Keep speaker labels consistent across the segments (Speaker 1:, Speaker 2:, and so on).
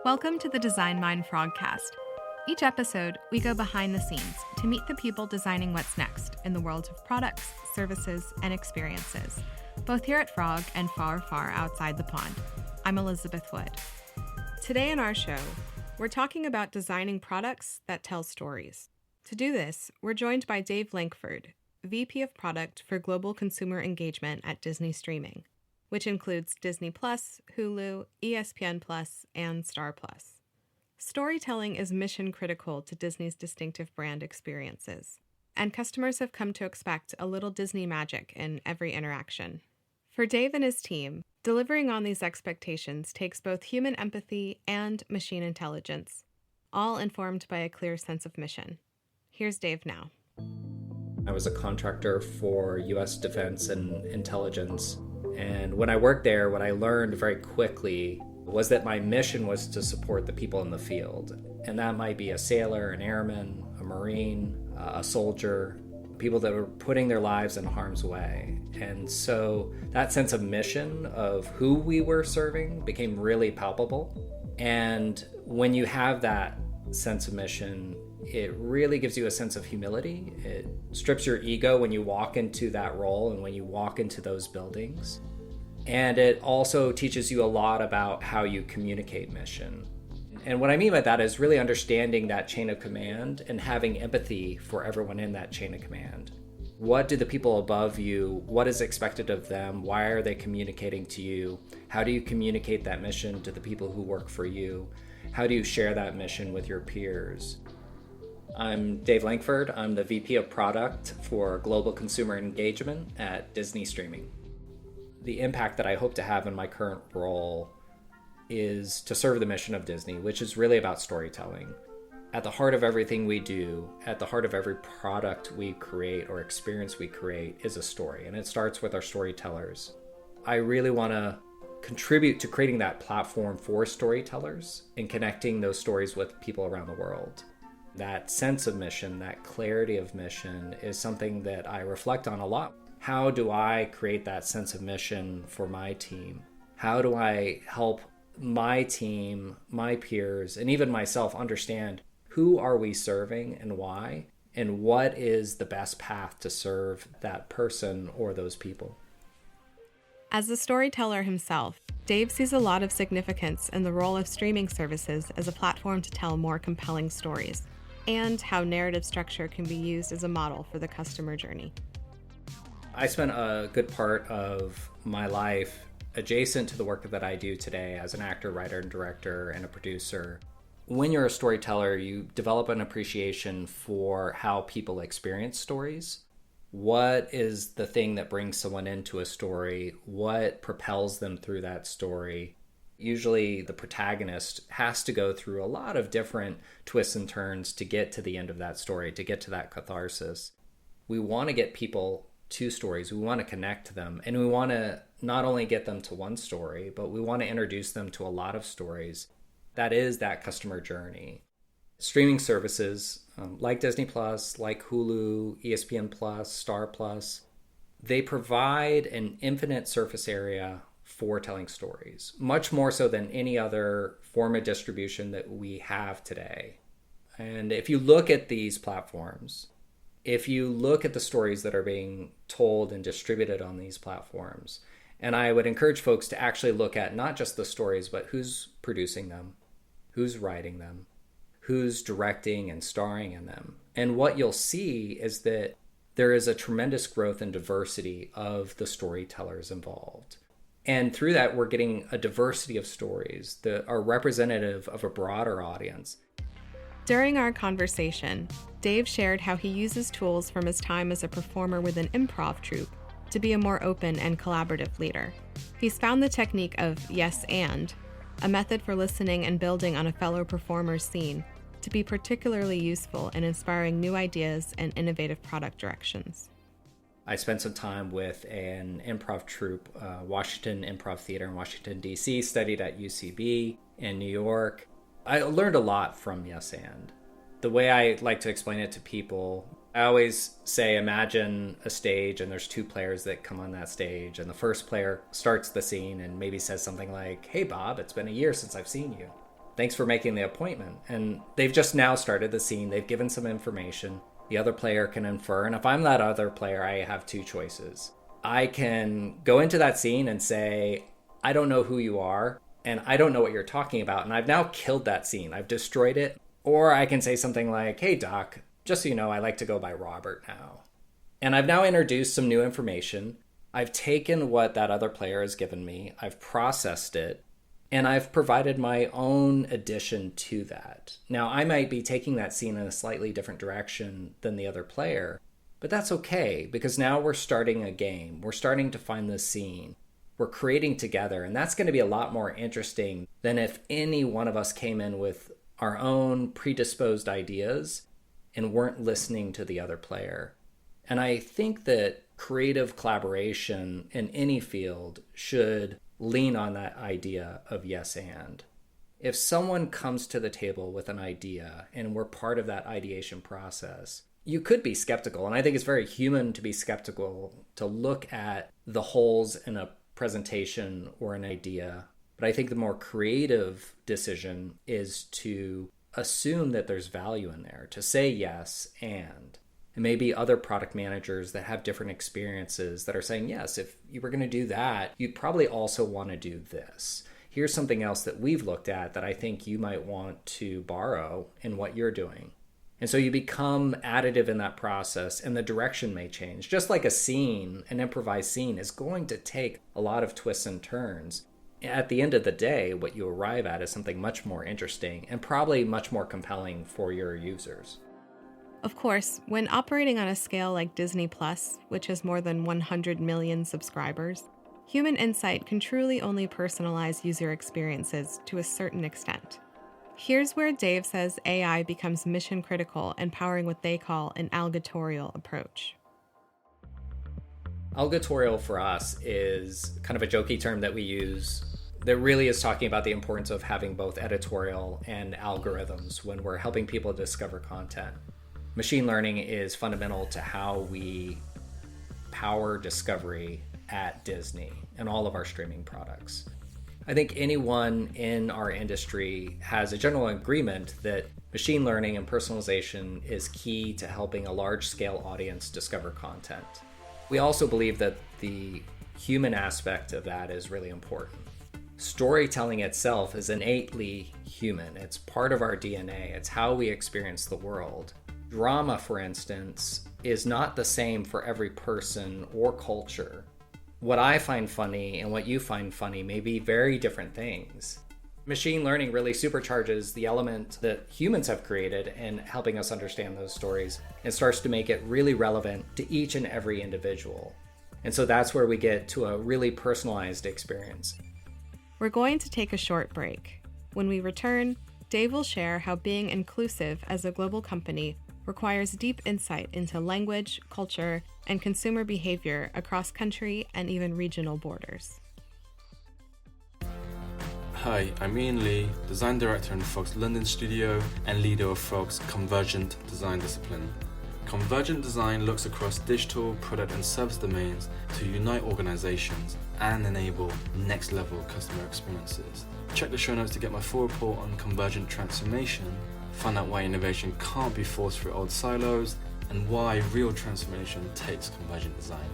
Speaker 1: Welcome to the Design Mind frogcast. Each episode, we go behind the scenes to meet the people designing what's next in the world of products, services, and experiences, both here at Frog and far, far outside the pond. I'm Elizabeth Wood. Today in our show, we're talking about designing products that tell stories. To do this, we're joined by Dave Lankford, VP of Product for Global Consumer Engagement at Disney Streaming, which includes Disney+, Hulu, ESPN+, and Star+. Storytelling is mission critical to Disney's distinctive brand experiences, and customers have come to expect a little Disney magic in every interaction. For Dave and his team, delivering on these expectations takes both human empathy and machine intelligence, all informed by a clear sense of mission. Here's Dave now.
Speaker 2: I was a contractor for U.S. Defense and Intelligence. And when I worked there, what I learned very quickly was that my mission was to support the people in the field. And that might be a sailor, an airman, a Marine, a soldier, people that were putting their lives in harm's way. And so that sense of mission of who we were serving became really palpable. And when you have that sense of mission, it really gives you a sense of humility. It strips your ego when you walk into that role and when you walk into those buildings. And it also teaches you a lot about how you communicate mission. And what I mean by that is really understanding that chain of command and having empathy for everyone in that chain of command. What do the people above you, what is expected of them? Why are they communicating to you? How do you communicate that mission to the people who work for you? How do you share that mission with your peers? I'm Dave Lankford. I'm the VP of Product for Global Consumer Engagement at Disney Streaming. The impact that I hope to have in my current role is to serve the mission of Disney, which is really about storytelling. At the heart of everything we do, at the heart of every product we create or experience we create is a story, and it starts with our storytellers. I really want to contribute to creating that platform for storytellers and connecting those stories with people around the world. That sense of mission, that clarity of mission is something that I reflect on a lot. How do I create that sense of mission for my team? How do I help my team, my peers, and even myself understand who are we serving and why, and what is the best path to serve that person or those people?
Speaker 1: As a storyteller himself, Dave sees a lot of significance in the role of streaming services as a platform to tell more compelling stories, and how narrative structure can be used as a model for the customer journey.
Speaker 2: I spent a good part of my life adjacent to the work that I do today as an actor, writer, and director, and a producer. When you're a storyteller, you develop an appreciation for how people experience stories. What is the thing that brings someone into a story? What propels them through that story? Usually the protagonist has to go through a lot of different twists and turns to get to the end of that story, to get to that catharsis. We want to get people to stories. We want to connect to them. And we want to not only get them to one story, but we want to introduce them to a lot of stories. That is that customer journey. Streaming services like Disney+, like Hulu, ESPN+, Star+, they provide an infinite surface area for telling stories, much more so than any other form of distribution that we have today. And if you look at these platforms, if you look at the stories that are being told and distributed on these platforms, and I would encourage folks to actually look at not just the stories, but who's producing them, who's writing them, who's directing and starring in them. And what you'll see is that there is a tremendous growth and diversity of the storytellers involved. And through that, we're getting a diversity of stories that are representative of a broader audience.
Speaker 1: During our conversation, Dave shared how he uses tools from his time as a performer with an improv troupe to be a more open and collaborative leader. He's found the technique of yes and, a method for listening and building on a fellow performer's scene, to be particularly useful in inspiring new ideas and innovative product directions.
Speaker 2: I spent some time with an improv troupe, Washington Improv Theater in Washington, D.C., studied at UCB in New York. I learned a lot from Yes And. The way I like to explain it to people, I always say, imagine a stage and there's two players that come on that stage, and the first player starts the scene and maybe says something like, "Hey Bob, it's been a year since I've seen you." Thanks for making the appointment. And they've just now started the scene. They've given some information. The other player can infer. And if I'm that other player, I have two choices. I can go into that scene and say, I don't know who you are, and I don't know what you're talking about. And I've now killed that scene. I've destroyed it. Or I can say something like, hey, Doc, just so you know, I like to go by Robert now. And I've now introduced some new information. I've taken what that other player has given me. I've processed it. And I've provided my own addition to that. Now, I might be taking that scene in a slightly different direction than the other player, but that's okay, because now we're starting a game. We're starting to find the scene. We're creating together, and that's going to be a lot more interesting than if any one of us came in with our own predisposed ideas and weren't listening to the other player. And I think that creative collaboration in any field should lean on that idea of yes and. If someone comes to the table with an idea and we're part of that ideation process, you could be skeptical. And I think it's very human to be skeptical, to look at the holes in a presentation or an idea. But I think the more creative decision is to assume that there's value in there, to say yes and. And maybe other product managers that have different experiences that are saying, yes, if you were going to do that, you'd probably also want to do this. Here's something else that we've looked at that I think you might want to borrow in what you're doing. And so you become additive in that process, and the direction may change. Just like a scene, an improvised scene, is going to take a lot of twists and turns. At the end of the day, what you arrive at is something much more interesting and probably much more compelling for your users.
Speaker 1: Of course, when operating on a scale like Disney Plus, which has more than 100 million subscribers, human insight can truly only personalize user experiences to a certain extent. Here's where Dave says AI becomes mission critical in powering what they call an algatorial approach.
Speaker 2: Algatorial for us is kind of a jokey term that we use that really is talking about the importance of having both editorial and algorithms when we're helping people discover content. Machine learning is fundamental to how we power discovery at Disney and all of our streaming products. I think anyone in our industry has a general agreement that machine learning and personalization is key to helping a large-scale audience discover content. We also believe that the human aspect of that is really important. Storytelling itself is innately human. It's part of our DNA. It's how we experience the world. Drama, for instance, is not the same for every person or culture. What I find funny and what you find funny may be very different things. Machine learning really supercharges the element that humans have created in helping us understand those stories and starts to make it really relevant to each and every individual. And so that's where we get to a really personalized experience.
Speaker 1: We're going to take a short break. When we return, Dave will share how being inclusive as a global company requires deep insight into language, culture, and consumer behavior across country and even regional borders.
Speaker 3: Hi, I'm Ian Lee, Design Director in Frog's London studio and leader of Frog's Convergent Design discipline. Convergent Design looks across digital, product and service domains to unite organizations and enable next-level customer experiences. Check the show notes to get my full report on Convergent transformation, find out why innovation can't be forced through old silos, and why real transformation takes Convergent Design.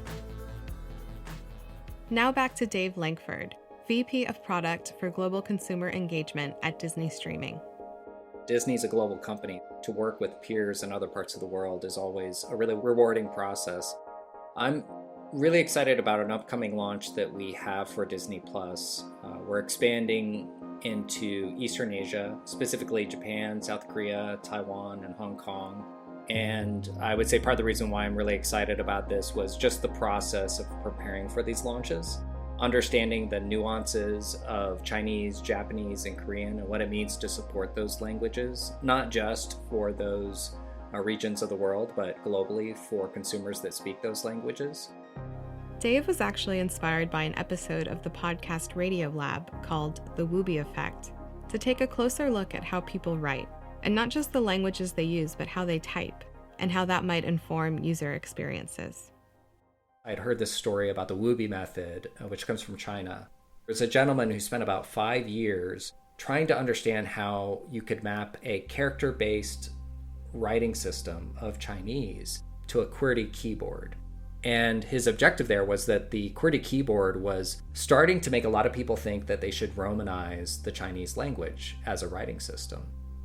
Speaker 1: Now back to Dave Lankford, VP of Product for Global Consumer Engagement at Disney Streaming.
Speaker 2: Disney's a global company. To work with peers in other parts of the world is always a really rewarding process. I'm really excited about an upcoming launch that we have for Disney Plus. We're expanding into Eastern Asia, specifically Japan, South Korea, Taiwan, and Hong Kong. And I would say part of the reason why I'm really excited about this was just the process of preparing for these launches, understanding the nuances of Chinese, Japanese, and Korean and what it means to support those languages, not just for those regions of the world, but globally for consumers that speak those languages.
Speaker 1: Dave was actually inspired by an episode of the podcast Radio Lab called The Wooby Effect to take a closer look at how people write, and not just the languages they use, but how they type, and how that might inform user experiences.
Speaker 2: I'd heard this story about the Wooby method, which comes from China. There's a gentleman who spent about 5 years trying to understand how you could map a character-based writing system of Chinese to a QWERTY keyboard. And his objective there was that the QWERTY keyboard was starting to make a lot of people think that they should Romanize the Chinese language as a writing system.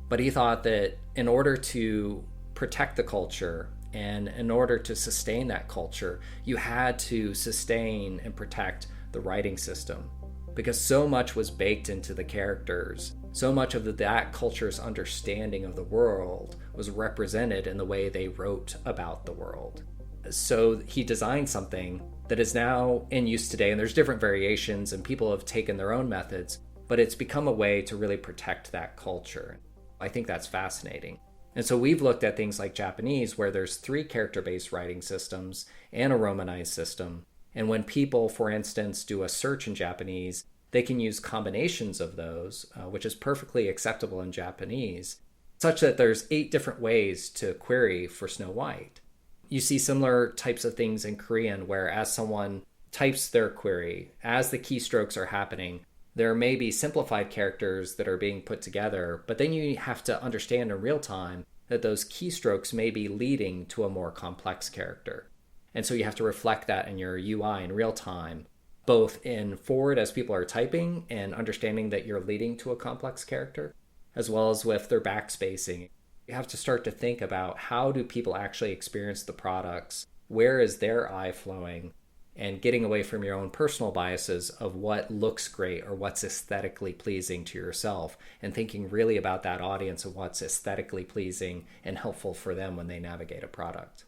Speaker 2: But he thought that in order to protect the culture and in order to sustain that culture, you had to sustain and protect the writing system, because so much was baked into the characters. So much of that culture's understanding of the world was represented in the way they wrote about the world. So he designed something that is now in use today, and there's different variations and people have taken their own methods, but it's become a way to really protect that culture. I think that's fascinating. And so we've looked at things like Japanese, where there's 3 character-based writing systems and a Romanized system. And when people, for instance, do a search in Japanese, they can use combinations of those, which is perfectly acceptable in Japanese, such that there's 8 different ways to query for Snow White. You see similar types of things in Korean, where as someone types their query, as the keystrokes are happening, there may be simplified characters that are being put together, but then you have to understand in real time that those keystrokes may be leading to a more complex character. And so you have to reflect that in your UI in real time, both in forward as people are typing and understanding that you're leading to a complex character, as well as with their backspacing. You have to start to think about, how do people actually experience the products? Where is their eye flowing? And getting away from your own personal biases of what looks great or what's aesthetically pleasing to yourself, and thinking really about that audience and what's aesthetically pleasing and helpful for them when they navigate a product.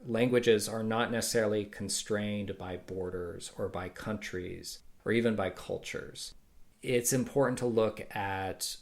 Speaker 2: Languages are not necessarily constrained by borders or by countries or even by cultures. It's important to look at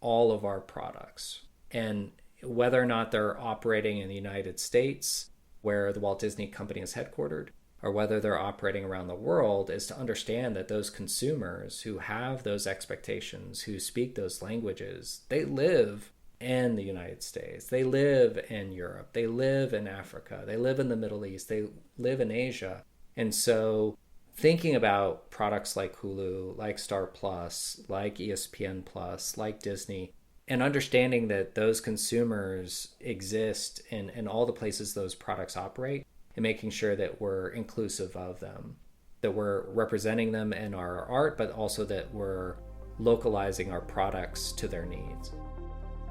Speaker 2: all of our products, and whether or not they're operating in the United States, where the Walt Disney Company is headquartered, or whether they're operating around the world, is to understand that those consumers who have those expectations, who speak those languages, they live in the United States, they live in Europe, they live in Africa, they live in the Middle East, they live in Asia. And so thinking about products like Hulu, like Star Plus, like ESPN Plus, like Disney, and understanding that those consumers exist in all the places those products operate, and making sure that we're inclusive of them, that we're representing them in our art, but also that we're localizing our products to their needs.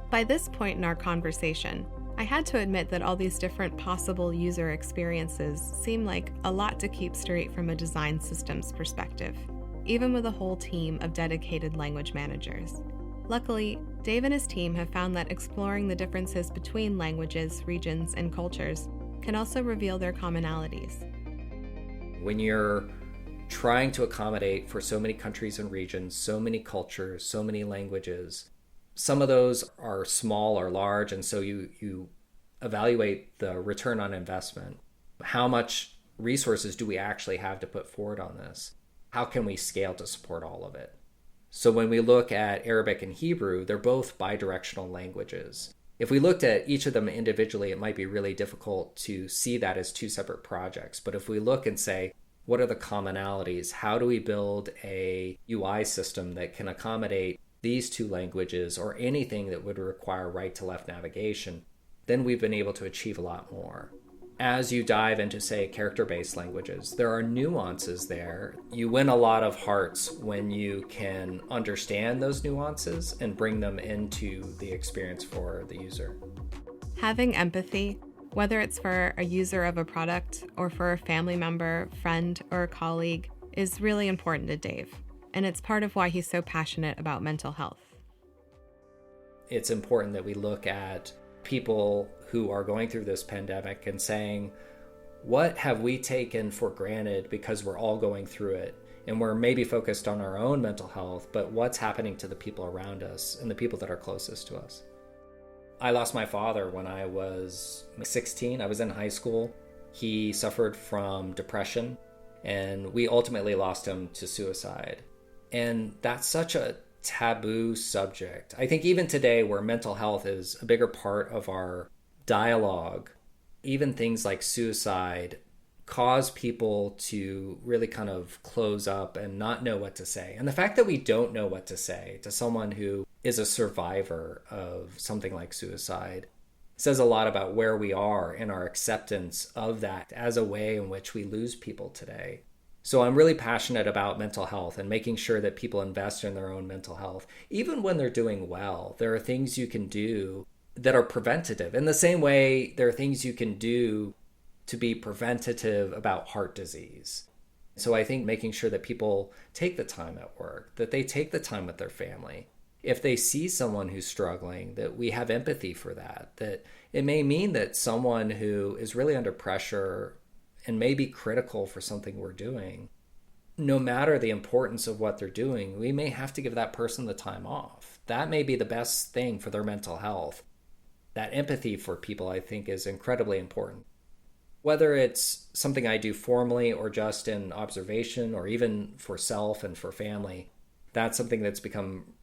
Speaker 1: By this point in our conversation, I had to admit that all these different possible user experiences seem like a lot to keep straight from a design systems perspective, even with a whole team of dedicated language managers. Luckily, Dave and his team have found that exploring the differences between languages, regions, and cultures can also reveal their commonalities.
Speaker 2: When you're trying to accommodate for so many countries and regions, so many cultures, so many languages, some of those are small or large, and so you evaluate the return on investment. How much resources do we actually have to put forward on this? How can we scale to support all of it? So when we look at Arabic and Hebrew, they're both bidirectional languages. If we looked at each of them individually, it might be really difficult to see that as 2 separate projects. But if we look and say, what are the commonalities? How do we build a UI system that can accommodate these 2 languages or anything that would require right-to-left navigation? Then we've been able to achieve a lot more. As you dive into, say, character-based languages, there are nuances there. You win a lot of hearts when you can understand those nuances and bring them into the experience for the user.
Speaker 1: Having empathy, whether it's for a user of a product or for a family member, friend, or a colleague, is really important to Dave. And it's part of why he's so passionate about mental health.
Speaker 2: It's important that we look at people who are going through this pandemic and saying, what have we taken for granted because we're all going through it? And we're maybe focused on our own mental health, but what's happening to the people around us and the people that are closest to us? I lost my father when I was 16. I was in high school. He suffered from depression, and we ultimately lost him to suicide. And that's such a taboo subject. I think even today, where mental health is a bigger part of our dialogue, even things like suicide cause people to really kind of close up and not know what to say. And the fact that we don't know what to say to someone who is a survivor of something like suicide says a lot about where we are in our acceptance of that as a way in which we lose people today. So I'm really passionate about mental health and making sure that people invest in their own mental health. Even when they're doing well, there are things you can do that are preventative. In the same way, there are things you can do to be preventative about heart disease. So I think making sure that people take the time at work, that they take the time with their family. If they see someone who's struggling, that we have empathy for that, that it may mean that someone who is really under pressure and may be critical for something we're doing, no matter the importance of what they're doing, we may have to give that person the time off. That may be the best thing for their mental health. That empathy for people, I think, is incredibly important. Whether it's something I do formally or just in observation or even for self and for family, that's something that's become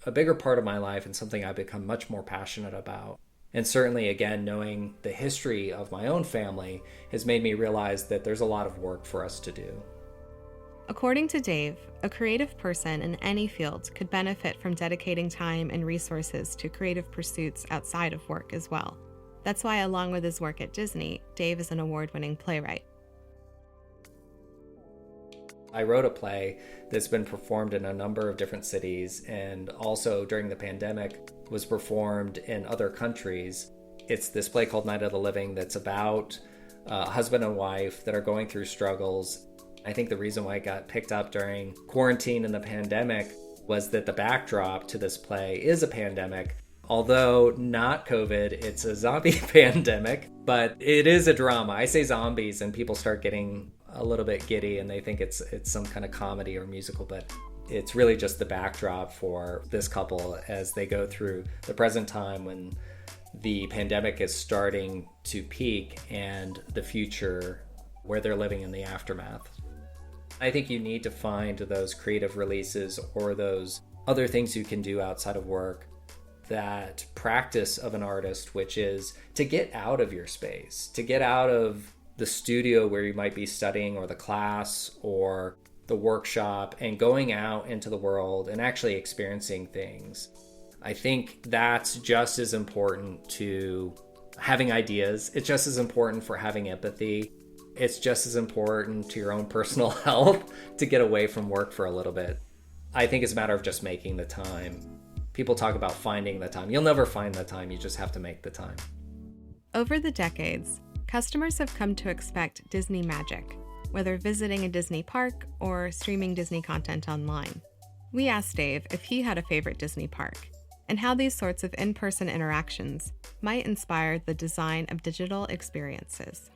Speaker 2: a bigger part of my life and something I've become much more passionate about. And certainly, again, knowing the history of my own family has made me realize that there's a lot of work for us to do.
Speaker 1: According to Dave, a creative person in any field could benefit from dedicating time and resources to creative pursuits outside of work as well. That's why, along with his work at Disney, Dave is an award-winning playwright.
Speaker 2: I wrote a play that's been performed in a number of different cities and also during the pandemic was performed in other countries. It's this play called Night of the Living that's about a husband and wife that are going through struggles. I think the reason why it got picked up during quarantine and the pandemic was that the backdrop to this play is a pandemic. Although not COVID, it's a zombie pandemic, but it is a drama. I say zombies and people start getting a little bit giddy and they think it's some kind of comedy or musical, but it's really just the backdrop for this couple as they go through the present time when the pandemic is starting to peak and the future where they're living in the aftermath. I think you need to find those creative releases or those other things you can do outside of work, that practice of an artist, which is to get out of your space, to get out of the studio where you might be studying or the class or the workshop and going out into the world and actually experiencing things. I think that's just as important to having ideas. It's just as important for having empathy. It's just as important to your own personal health to get away from work for a little bit. I think it's a matter of just making the time. People talk about finding the time. You'll never find the time. You just have to make the time.
Speaker 1: Over the decades, customers have come to expect Disney magic, whether visiting a Disney park or streaming Disney content online. We asked Dave if he had a favorite Disney park and how these sorts of in-person interactions might inspire the design of digital experiences.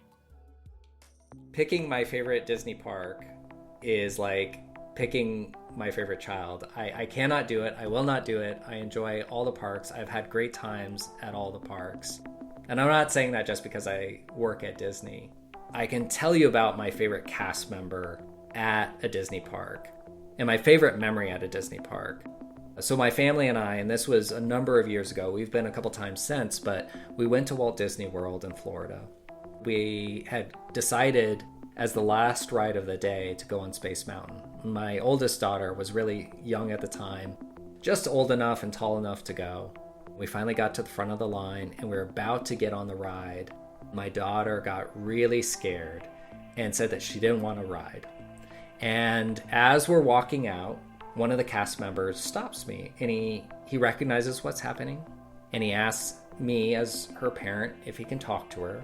Speaker 2: Picking my favorite Disney park is like picking my favorite child. I cannot do it. I will not do it. I enjoy all the parks. I've had great times at all the parks. And I'm not saying that just because I work at Disney. I can tell you about my favorite cast member at a Disney park and my favorite memory at a Disney park. So my family and I, and this was a number of years ago, we've been a couple times since, but we went to Walt Disney World in Florida. We had decided as the last ride of the day to go on Space Mountain. My oldest daughter was really young at the time, just old enough and tall enough to go. We finally got to the front of the line and we were about to get on the ride. My daughter got really scared and said that she didn't want to ride. And as we're walking out, one of the cast members stops me and he recognizes what's happening and he asks me as her parent if he can talk to her.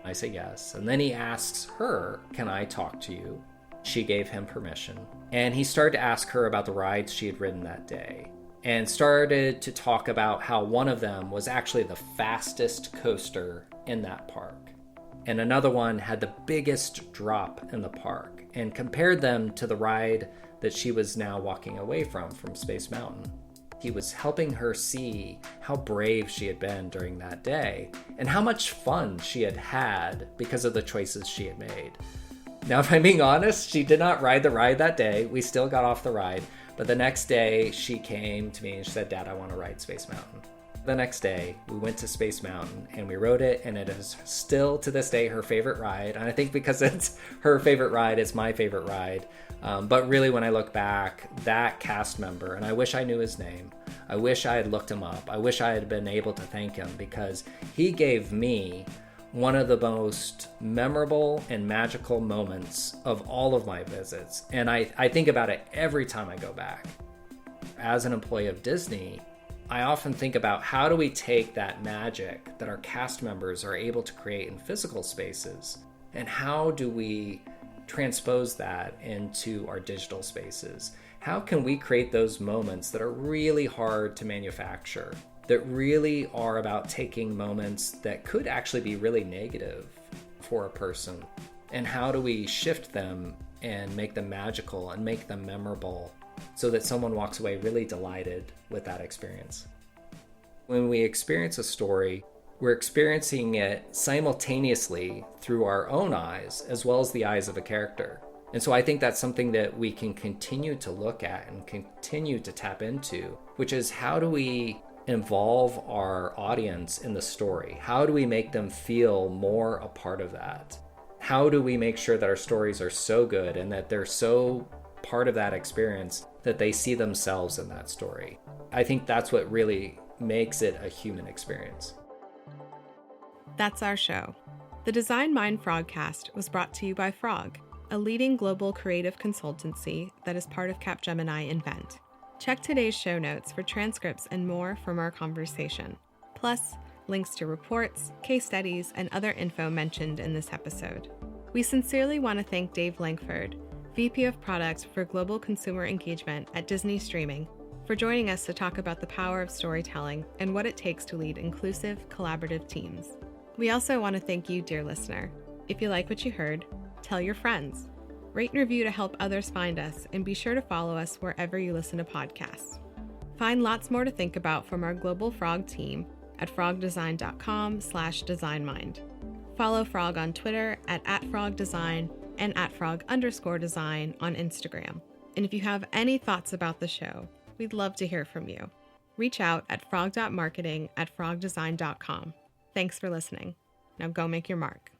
Speaker 2: I say yes. And then he asks her, "Can I talk to you?" She gave him permission. And he started to ask her about the rides she had ridden that day and started to talk about how one of them was actually the fastest coaster in that park. And another one had the biggest drop in the park and compared them to the ride that she was now walking away from Space Mountain. He was helping her see how brave she had been during that day and how much fun she had had because of the choices she had made. Now, if I'm being honest, she did not ride the ride that day. We still got off the ride. But the next day she came to me and she said, "Dad, I want to ride Space Mountain." The next day, we went to Space Mountain and we rode it, and it is still to this day her favorite ride. And I think because it's her favorite ride, it's my favorite ride. But really, when I look back, that cast member, and I wish I knew his name, I wish I had looked him up, I wish I had been able to thank him, because he gave me one of the most memorable and magical moments of all of my visits. And I think about it every time I go back. As an employee of Disney, I often think about how do we take that magic that our cast members are able to create in physical spaces, and how do we transpose that into our digital spaces? How can we create those moments that are really hard to manufacture, that really are about taking moments that could actually be really negative for a person? And how do we shift them and make them magical and make them memorable so that someone walks away really delighted with that experience? When we experience a story, we're experiencing it simultaneously through our own eyes as well as the eyes of a character. And so I think that's something that we can continue to look at and continue to tap into, which is how do we involve our audience in the story? How do we make them feel more a part of that? How do we make sure that our stories are so good and that they're so part of that experience that they see themselves in that story? I think that's what really makes it a human experience.
Speaker 1: That's our show. The Design Mind Frogcast was brought to you by Frog, a leading global creative consultancy that is part of Capgemini Invent. Check today's show notes for transcripts and more from our conversation, plus links to reports, case studies, and other info mentioned in this episode. We sincerely want to thank Dave Lankford, VP of Product for Global Consumer Engagement at Disney Streaming, for joining us to talk about the power of storytelling and what it takes to lead inclusive, collaborative teams. We also want to thank you, dear listener. If you like what you heard, tell your friends. Rate and review to help others find us, and be sure to follow us wherever you listen to podcasts. Find lots more to think about from our Global Frog team at frogdesign.com/designmind. Follow Frog on Twitter at @frogdesign and @frog_design on Instagram. And if you have any thoughts about the show, we'd love to hear from you. Reach out at frog.marketing@frogdesign.com. Thanks for listening. Now go make your mark.